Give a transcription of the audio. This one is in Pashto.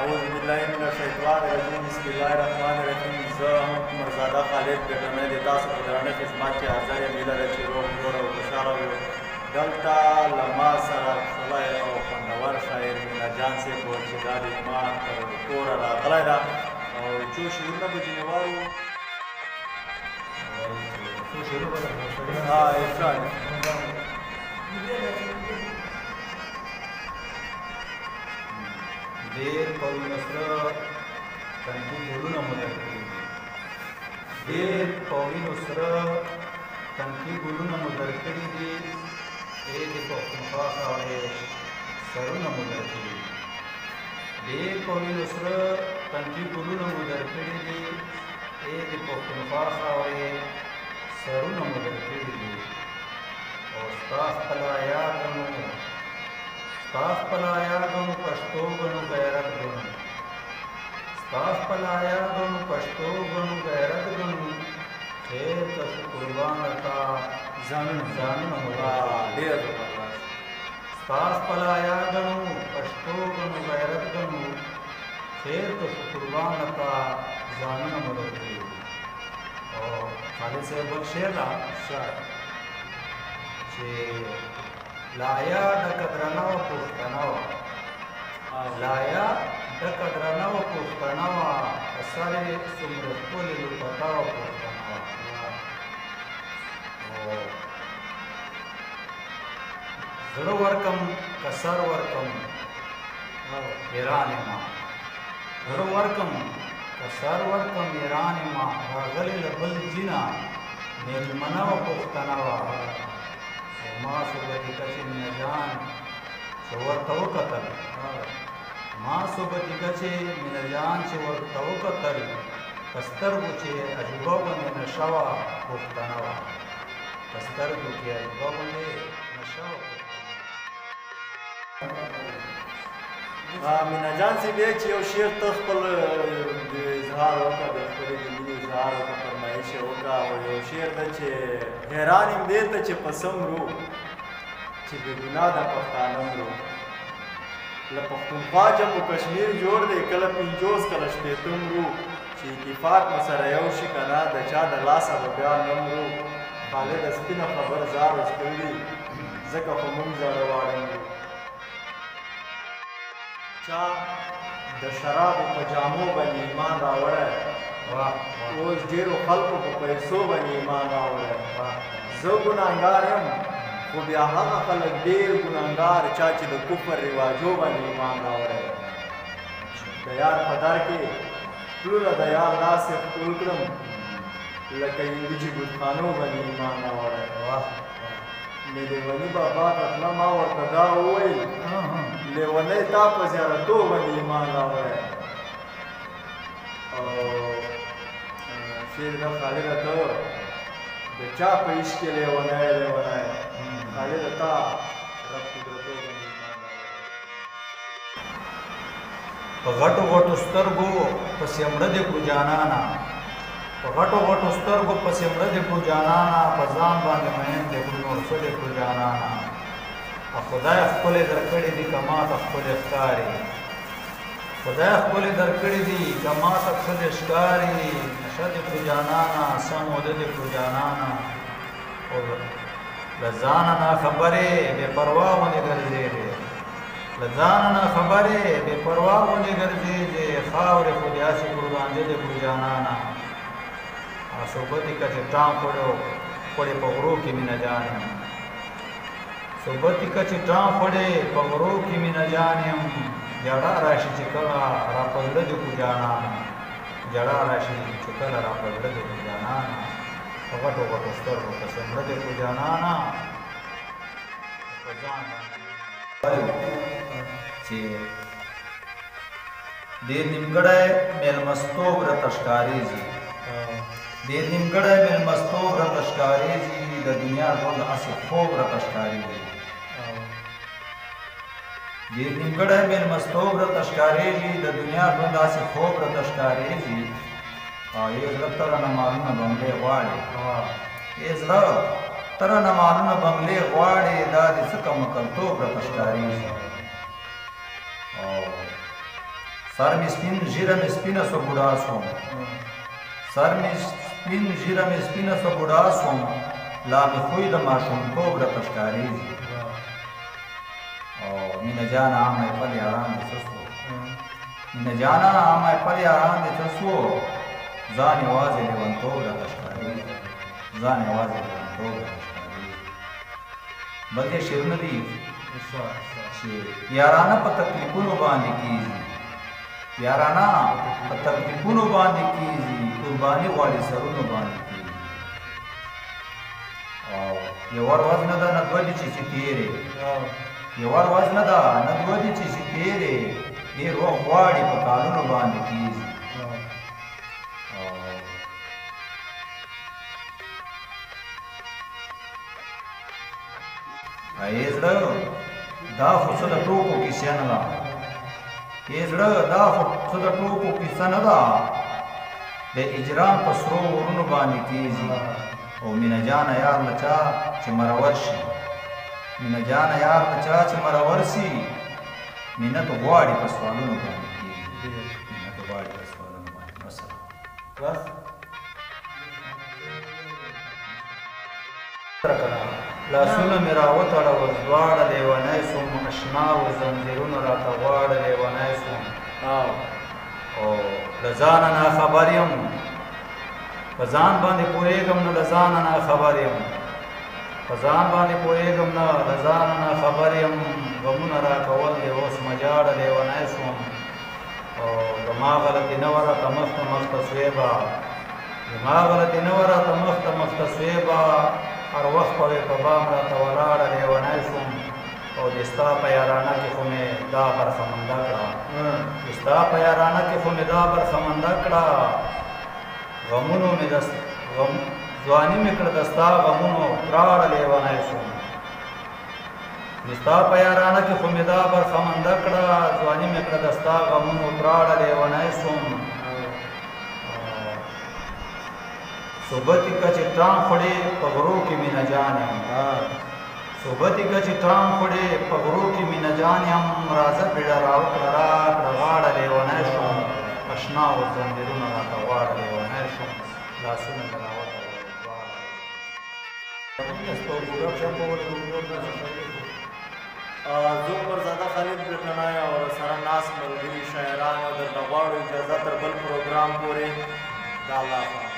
اعوذ بالله من الشیطان الرجیم بسم الله الرحمن الرحیم زه عمرزاده خالد ګټنی د تاسو په درانه خدمت کې حاضر یم هیله ده چې روغ جوړ او خوشحاله وي دلته له ما سره ښکلی او خوندور شاعر مینا جان صاحب و چې دا د ما تر کوره راغلی ده او څو شعرونه به ځینې وایو ارشاد ډېر قولونه سره تنکي ګلونه مو درکړي دي ډېر قولونو سره تنکي ګلونه مو درکړي دي ای د پښتونخوا خاورې سرونه مو درکړي دي ډېر قولونو سره تنکي ګلونه مو درکړي دي ای د پښتونخوا خاورې سرونه مو درکړي دي او ستا خپله یاده مو ستا خپله یاده مو پښتو ګڼو غیرت ګڼو ستا خپله یاده مو پښتو ګڼو غیرت ګڼو خیر ته شو قربانه تا ځانونه مو ډېر زبردست ستا خپله یاده مو پښتو ګڼو غیرت ګڼو خیر ته شو قربانه تا ځانونه مو درکړي او خالد صاحب بل شعر ده چې لایا ډکه درنه وه پښتنه وه لایا ډکه درنه وه پښتنه وه په سر یې څومره ښکلې لوپټه وه پښتنه وه زړه ورکم که سر ورکم حیران یم زړه ورکم که سر ورکم حیران یم راغلې له بل ځینه مېلمنه وه پښتنه وه ما صوبتي کچې مینه جان چې ورته وکتل ما صوبتي کچې مینه جان چې ورته وکتل په سترګو چې عجوبه باندې نشه وه پښتنه وه په سترګو کې عجوبه باندې نشه وه مینا جان صاحب یې چې یو شعر ته خپل د اظهار وکړه د خپلې د مینې اظهار وکړه فرمایش یې وکړه او یو شعر ده چې حیران یم دې ته چې په څه مرو چې بې ګناه د پښتانه مرو له پښتونخوا جمو کشمیر جوړ دی کله 50 کله 60 مرو چې اتفاق مو سره یو شي که نه د چا د لاسه به بیا نه مرو خالد سپینه خبر زار وستل دي ځکه خو مونږ زاړه واړه مرو چا د شرابو په جامو باندې ایمان راوړی اوس ډېرو خلکو په پیسو باندې ایمان راوړی زه ګناهګار یم خو بیا هغه خلک ډېر ګناهګار چا چې د کفر رواجو باندې ایمان راوړی د یار په در کې پلونه د یار داسې ښکل کړم لکه یوریجي بتخانو باندې ایمان راوړی مې لیوني بابا ته تله ما ورته دا وویل لیونی تا په زیارتو باندې ایمان راوړی او شعر ده خالده ته د چا په عشق کې لیونی لیونی خالده تا رب قدرتو باندې ایمان راوړی په غټو غټو سترګو پسې مړه دې کړو جانانه په غټو غټو سترګو پسې مړه دې کړو جانانه په ځان باندې مین دې کړو نور څه دې کړو جانانه خدای ښکلې درکړې دي که ماته ښکلې ښکاري خدای ښکلې درکړې دي که ماته ښکلې ښکاري نشه دې کړو جانانه سم وده دې کړو جانانه له ځانه نه خبرې بې پروا ونې ګرځېدې له ځانه نه خبرې بې پروا ونې ګرځېدې خاورې خو دې هسې کړو رانجه دې کړو جانانه صوبتي کچې ټام خوړې په غرو کې مینه جان یم صوبتي کچې ټام خوړې په غرو کې مینه جان یم جړا راشي چې کله را په زړه دې کړو جانانه جړا راشي چې کله را په زړه دې کړو جانانه په غټو غټو سترګو پسې مړه دې کړو جانانه په ځان چې ډېر نیمګړی مېلمستوب راته ښکارېږي ډېر نیمګړی مېلمستوب راته ښکارېږي د دنیا ژوند هسې خوب راته ښکارېږي ډېر نیمګړی مېلمستوب راته ښکارېږي د دنیا ژوند هسې خوب راته ښکارېږي ای زړه ته رانه مالونه بنګلې غواړې ای زړه ته رانه مالونه بنګلې غواړې دا دې څه کمکلتوب راته ښکارېږي سر می سپین ژیره می سپینه سو بوډا سوم سر می سپین ژیره می سپینه سو بوډا سوم لا می خوی د ماشومتوب راته ښکارېږي او مینه جانه عامه پل یاران دې څه سو مینه جانه عامه پل یاران دې څه سو ځان یوازې لیونتوب راته ښکارېږي ځان یوازې لیونتوب راته ښکارېږي بل دې شعرونه دي چې یارانه په تکلیفونو باندې کېږي یارانه په تکلیفونو باندې کېږي قرباني غواړي سرونو باندې کېږي او یو ورځ نه ده نه دوه دي چې تېرې یو ورځ نه ده نه دوه دي چې تېرې ډېر وخت غواړي په کالونو باندې کېږي ای زړه دا خو څه د ټوکو کیسه نه ده ای زړه دا خو څه د ټوکو کیسه نه ده د اجرام په سرو ورونو باندې کېږي او مینه جانه یار له چا چې مرور شي مینه جانه یار له چا چې مرور شي مینت غواړي په سوالونو باندې کېږي مینت غواړي په سوالونو باندې بس لاسونه مې راوتړول دواړه لیونی سوم اشنا و زنځیرونه راته غواړه لیونی سوم او له ځانه ناخبر یم په ځان باندې پوهېږم نه له ځانه ناخبر یم په ځان باندې پوهېږم نه له ځانه ناخبر یم غمونه راکول دی اوس مجاړه لیونی سوم او زما غلطي نه وه راته مخته مخته سویبه زما غلطي نه وه راته مخته مخته سویبه هر وخت به په بام راته ولاړه لیونی شوم او د ستا په یارانه کې خو مې دا برخه منده کړه د ستا په یارانه کې خو مې دا برخه منده کړه غمونو مې ځواني مې کړه د ستا غمونو تراړه لیونی شوم د ستا په یارانه کې خو مې دا برخه منده کړه ځواني مې کړه د ستا غمونو تراړه لیونی شوم صوبتی که چې ټام خوړې په غرو کې مینه جان یم صوبتی که چې ټام خوړې په غرو کې مینه جان یم راځه بیړه راوکړه راکړه غاړه لیونی شوم اشنا و زنځیرونه راته غواړه لیونی شوم لاسونه مې زه عمرزاده خالد برټنی او سره ناست ملګري شاعران او درته غواړو اجازه تر بل پروګرام پورې د الله